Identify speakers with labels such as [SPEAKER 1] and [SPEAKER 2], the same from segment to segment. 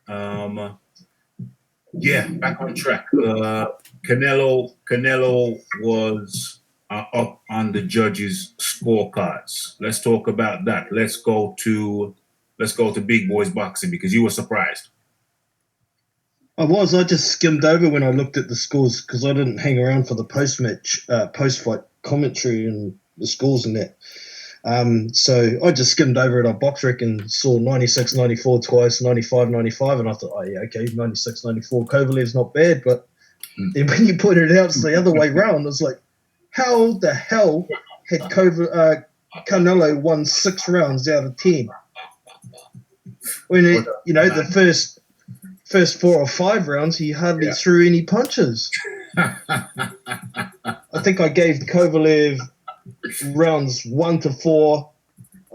[SPEAKER 1] Um, yeah, back on track. Canelo was up on the judges' scorecards. Let's talk about that. Let's go to big boys boxing because you were surprised.
[SPEAKER 2] I just skimmed over when I looked at the scores because I didn't hang around for the post-fight commentary and the scores and that. So I just skimmed over it on BoxRec and saw 96-94 twice, 95-95, and I thought, oh yeah, okay, 96-94. Kovalev's not bad, but then when you pointed it out, it's the other way round. It's like, how the hell had Canelo won 6 rounds out of 10? When the first 4 or 5 rounds, he hardly threw any punches. I think I gave Kovalev rounds 1 to 4.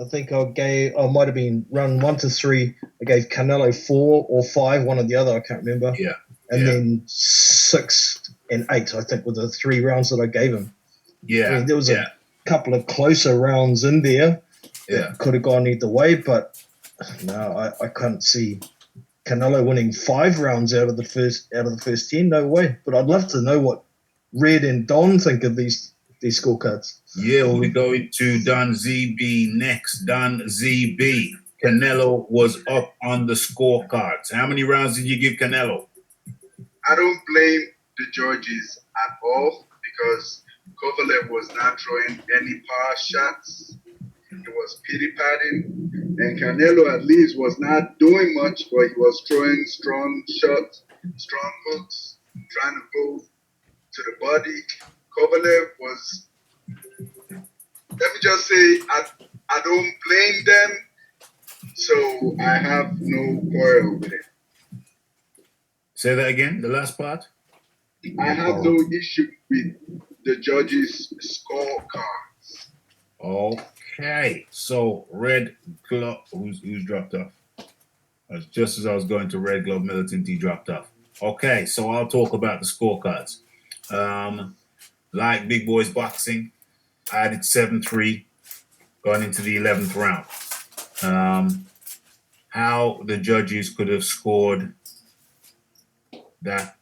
[SPEAKER 2] I think might have been round 1 to 3. I gave Canelo 4 or 5, one or the other, I can't remember.
[SPEAKER 1] Yeah.
[SPEAKER 2] And then 6 and 8, I think, were the 3 rounds that I gave him.
[SPEAKER 1] Yeah.
[SPEAKER 2] I mean, there was a couple of closer rounds in there.
[SPEAKER 1] Yeah.
[SPEAKER 2] Could have gone either way, but no, I can't see Canelo winning 5 rounds out of the first 10. No way. But I'd love to know what Red and Don think of these scorecards.
[SPEAKER 1] Yeah, we'll be going to Don ZB next. Don ZB. Canelo was up on the scorecards. How many rounds did you give Canelo?
[SPEAKER 3] I don't blame the judges at all because Kovalev was not throwing any power shots. He was pity-patting. And Canelo at least was not doing much, but he was throwing strong shots, strong hooks, trying to go to the body. Kovalev was, let me just say, I don't blame them, so I have no quarrel with it.
[SPEAKER 1] Say that again, the last part?
[SPEAKER 3] I have no issue with the judges' scorecards.
[SPEAKER 1] Okay, so Red Glove, who's dropped off? Just as I was going to Red Glove Militant, he dropped off. Okay, so I'll talk about the scorecards. Like Big Boys Boxing, I did 7-3 going into the 11th round. How the judges could have scored that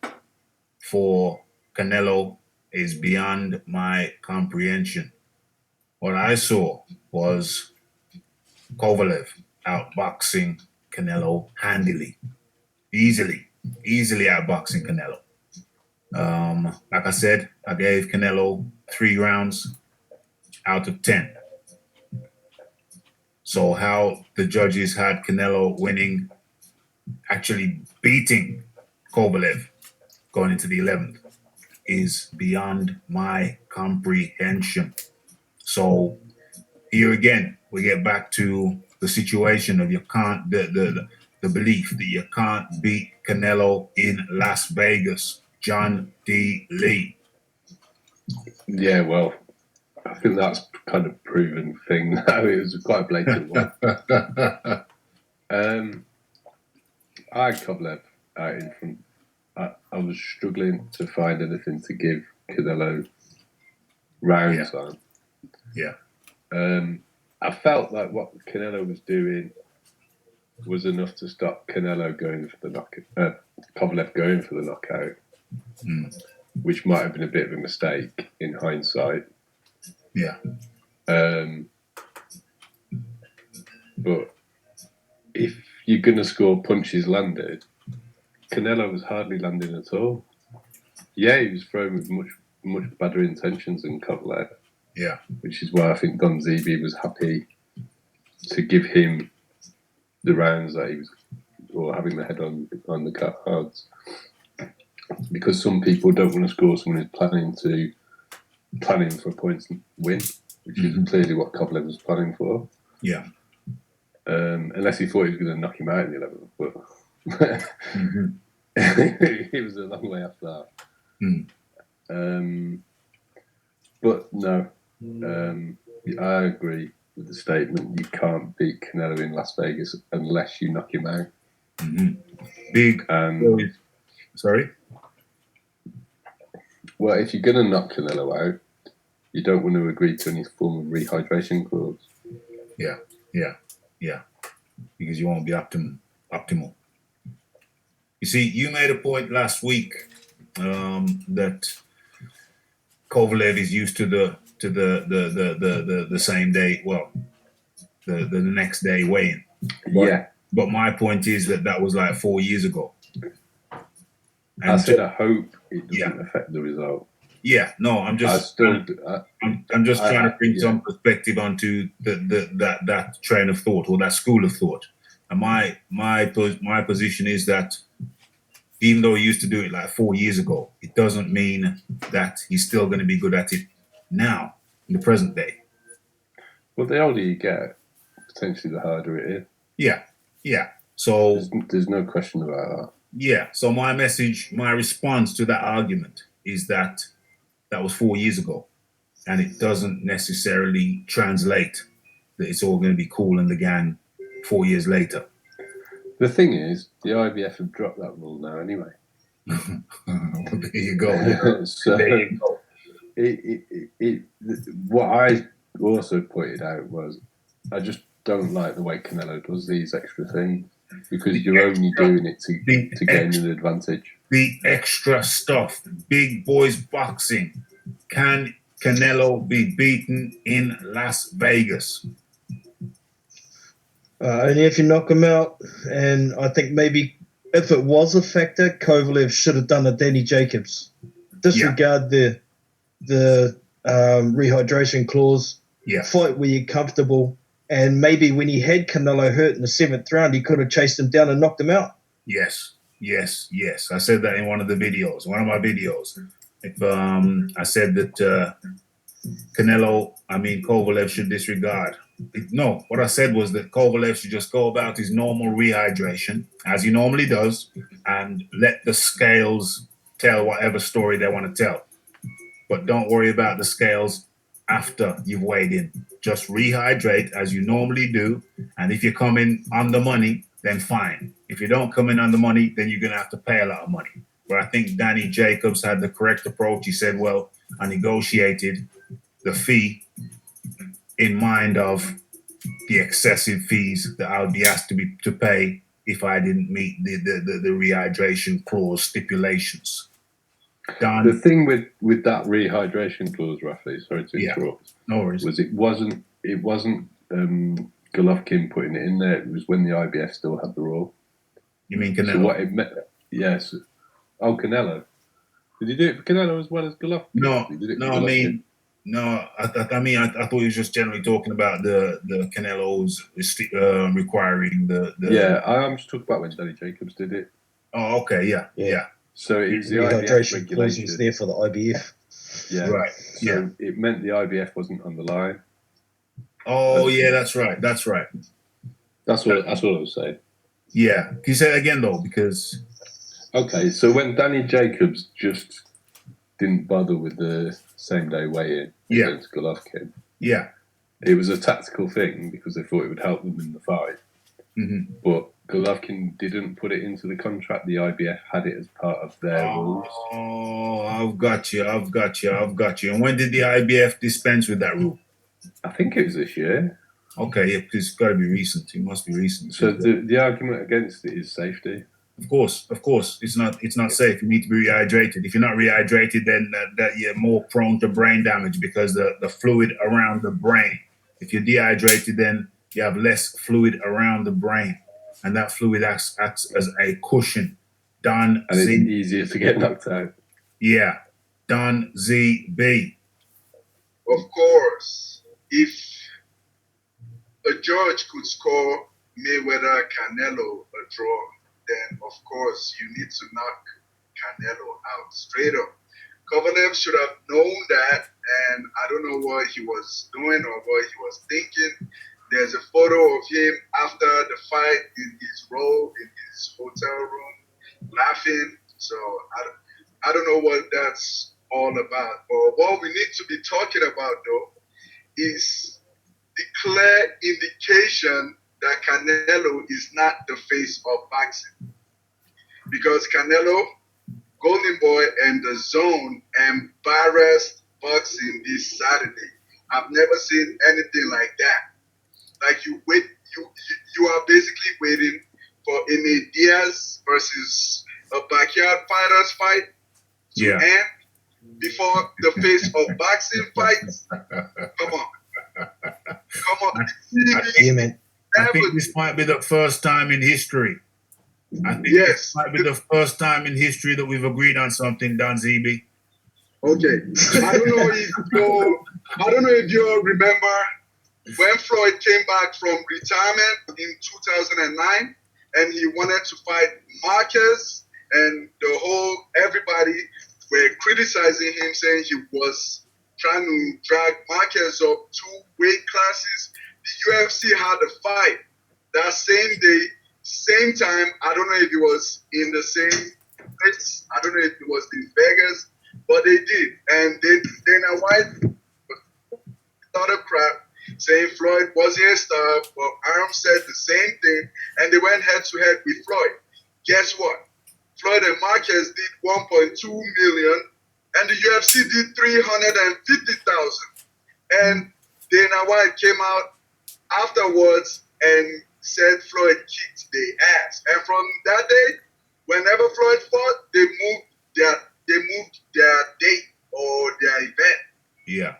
[SPEAKER 1] for Canelo is beyond my comprehension. What I saw was Kovalev outboxing Canelo handily, easily outboxing Canelo. Like I said, I gave Canelo 3 rounds out of 10. So how the judges had Canelo winning, actually beating Kovalev going into the 11th is beyond my comprehension. So here again, we get back to the situation of the belief that you can't beat Canelo in Las Vegas. John D. Lee.
[SPEAKER 4] Yeah, well, I think that's kind of proven thing now. It was quite a blatant one. I had Kovalev out in front. I was struggling to find anything to give Canelo rounds on.
[SPEAKER 1] Yeah.
[SPEAKER 4] I felt like what Canelo was doing was enough to stop Canelo going for the knockout, Kovalev going for the knockout, which might have been a bit of a mistake in hindsight.
[SPEAKER 1] Yeah.
[SPEAKER 4] But if you're going to score punches landed, Canelo was hardly landing at all. Yeah, he was throwing with much better intentions than Kovalev.
[SPEAKER 1] Yeah.
[SPEAKER 4] Which is why I think Don ZB was happy to give him the rounds that he was, or having the head on the cards. Because some people don't want to score someone who's planning for a points win, which is clearly what Kovalev was planning for.
[SPEAKER 1] Yeah.
[SPEAKER 4] Unless he thought he was going to knock him out in the 11th, but he was a long way after that. But no, I agree with the statement. You can't beat Canelo in Las Vegas unless you knock him out.
[SPEAKER 1] Big. Sorry?
[SPEAKER 4] Well, if you're going to knock Canelo out, you don't want to agree to any form of rehydration clause.
[SPEAKER 1] Yeah. Because you won't be optimal. You see, you made a point last week that Kovalev is used to the same day. Well, the next day weigh-in.
[SPEAKER 4] Yeah.
[SPEAKER 1] But my point is that was like 4 years ago.
[SPEAKER 4] I said I hope it doesn't
[SPEAKER 1] Yeah.
[SPEAKER 4] affect the result.
[SPEAKER 1] Yeah, no, I'm just
[SPEAKER 4] I'm
[SPEAKER 1] just trying to bring some perspective onto that train of thought or that school of thought. And my position is that even though he used to do it like 4 years ago, it doesn't mean that he's still going to be good at it now in the present day.
[SPEAKER 4] Well, the older you get, potentially the harder it is.
[SPEAKER 1] Yeah. So
[SPEAKER 4] there's no question about that.
[SPEAKER 1] Yeah. So my response to that argument is that was 4 years ago, and it doesn't necessarily translate that it's all going to be cool in the gang 4 years later.
[SPEAKER 4] The thing is, the IBF have dropped that rule now anyway.
[SPEAKER 1] Well, there you go. Yeah.
[SPEAKER 4] So
[SPEAKER 1] there you go.
[SPEAKER 4] What I also pointed out was I just don't like the way Canelo does these extra things because you're only doing it to gain an advantage.
[SPEAKER 1] The extra stuff, big boys boxing. Can Canelo be beaten in Las Vegas?
[SPEAKER 2] Only if you knock him out. And I think maybe if it was a factor, Kovalev should have done a Danny Jacobs. Disregard the rehydration clause.
[SPEAKER 1] Yeah.
[SPEAKER 2] Fight where you're comfortable. And maybe when he had Canelo hurt in the 7th round, he could have chased him down and knocked him out.
[SPEAKER 1] Yes. I said that in one of my videos. I said that Kovalev should disregard. No, what I said was that Kovalev should just go about his normal rehydration, as he normally does, and let the scales tell whatever story they want to tell. But don't worry about the scales after you've weighed in. Just rehydrate as you normally do, and if you come in on the money, then fine. If you don't come in on the money, then you're going to have to pay a lot of money. But I think Danny Jacobs had the correct approach. He said, well, I negotiated the fee in mind of the excessive fees that I would be asked to pay if I didn't meet the rehydration clause stipulations. Done.
[SPEAKER 4] The thing with that rehydration clause, Rafi, sorry to interrupt,
[SPEAKER 1] no worries,
[SPEAKER 4] was it wasn't Golovkin putting it in there. It was when the IBF still had the rule.
[SPEAKER 1] You mean Canelo?
[SPEAKER 4] So what it meant? Yes. Oh, Canelo. Did he do it for Canelo as well as Golovkin?
[SPEAKER 1] No,
[SPEAKER 4] he did it
[SPEAKER 1] no. I thought he was just generally talking about the Canelo's requiring the.
[SPEAKER 4] Yeah, I'm just talking about when Danny Jacobs did it.
[SPEAKER 1] Oh, okay, yeah.
[SPEAKER 4] So it was the
[SPEAKER 2] rehydration
[SPEAKER 4] IBF
[SPEAKER 2] clause was there for the IBF.
[SPEAKER 4] Yeah,
[SPEAKER 1] right.
[SPEAKER 4] So it meant the IBF wasn't on the line.
[SPEAKER 1] Oh, yeah, that's right.
[SPEAKER 4] That's what I was saying.
[SPEAKER 1] Yeah, can you say it again though? Because
[SPEAKER 4] okay, so when Danny Jacobs just didn't bother with the same day weigh-in against Golovkin, it was a tactical thing because they thought it would help them in the fight.
[SPEAKER 1] Mm-hmm.
[SPEAKER 4] But Golovkin didn't put it into the contract. The IBF had it as part of their rules.
[SPEAKER 1] Oh, I've got you. And when did the IBF dispense with that rule?
[SPEAKER 4] I think it was this year.
[SPEAKER 1] Okay, yeah, it's got to be recent. It must be recent.
[SPEAKER 4] So the argument against it is safety.
[SPEAKER 1] Of course, it's not safe. You need to be rehydrated. If you're not rehydrated, then that you're more prone to brain damage because the fluid around the brain. If you're dehydrated, then you have less fluid around the brain, and that fluid acts as a cushion.
[SPEAKER 4] And it's easier to get knocked out.
[SPEAKER 1] Yeah, Don ZB.
[SPEAKER 3] Of course, if a judge could score Mayweather Canelo a draw, then of course you need to knock Canelo out straight up. Kovalev should have known that, and I don't know what he was doing or what he was thinking. There's a photo of him after the fight in his robe in his hotel room, laughing. So I don't know what that's all about. But what we need to be talking about, though, is the clear indication that Canelo is not the face of boxing. Because Canelo, Golden Boy, and The Zone embarrassed boxing this Saturday. I've never seen anything like that. Like you are basically waiting for Ine Diaz versus a backyard fighters fight to
[SPEAKER 1] Yeah.
[SPEAKER 3] end before the face of boxing fights? Come on. Come on.
[SPEAKER 2] Yeah, man.
[SPEAKER 1] I think this might be the first time in history. I think
[SPEAKER 3] Yes.
[SPEAKER 1] this might be the first time in history that we've agreed on something, Don ZB.
[SPEAKER 3] Okay. I don't know if you remember when Floyd came back from retirement in 2009 and he wanted to fight Marquez, and everybody were criticizing him, saying he was trying to drag Marquez up 2 weight classes. The UFC had a fight that same day, same time. I don't know if it was in the same place. I don't know if it was in Vegas, but they did. And Dana White started crap saying Floyd wasn't a star, but Arm said the same thing, and they went head to head with Floyd. Guess what? Floyd and Marquez did 1.2 million, and the UFC did 350,000. And Dana White came out afterwards and said Floyd kicked their ass. And from that day, whenever Floyd fought, they moved their date or their event.
[SPEAKER 1] Yeah.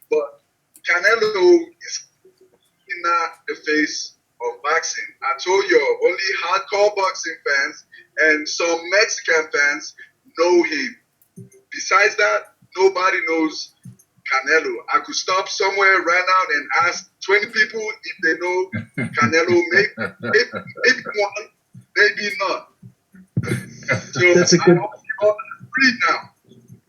[SPEAKER 3] But Canelo is not the face of boxing. I told you, only hardcore boxing fans and some Mexican fans know him. Besides that, nobody knows Canelo. I could stop somewhere right now and ask 20 people if they know Canelo. Maybe one, maybe not. So
[SPEAKER 2] That's a good.
[SPEAKER 3] I hope you all agree now.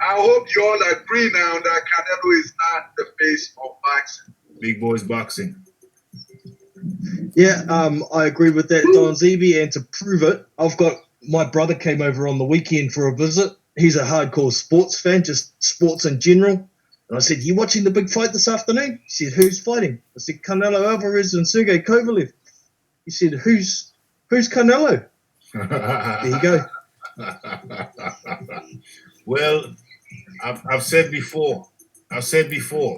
[SPEAKER 3] I hope you all agree now that Canelo is not the face of boxing.
[SPEAKER 1] Big boys boxing.
[SPEAKER 2] Yeah, I agree with that, Don ZB. And to prove it, my brother came over on the weekend for a visit. He's a hardcore sports fan, just sports in general. And I said, "You watching the big fight this afternoon?" He said, "Who's fighting?" I said, "Canelo Alvarez and Sergey Kovalev." He said, "Who's Canelo?" There you go.
[SPEAKER 1] Well, I've said before,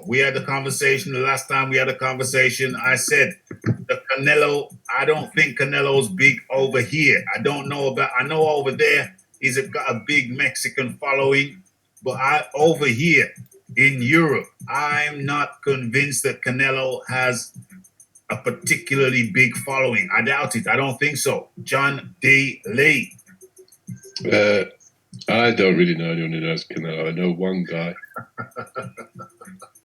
[SPEAKER 1] we had the conversation the last time we had a conversation. I said the Canelo, I don't think Canelo's big over here. I know over there he's got a big Mexican following, but over here in Europe, I'm not convinced that Canelo has a particularly big following. I doubt it. I don't think so. John D. Lee.
[SPEAKER 4] I don't really know anyone who knows Canelo. I know one guy.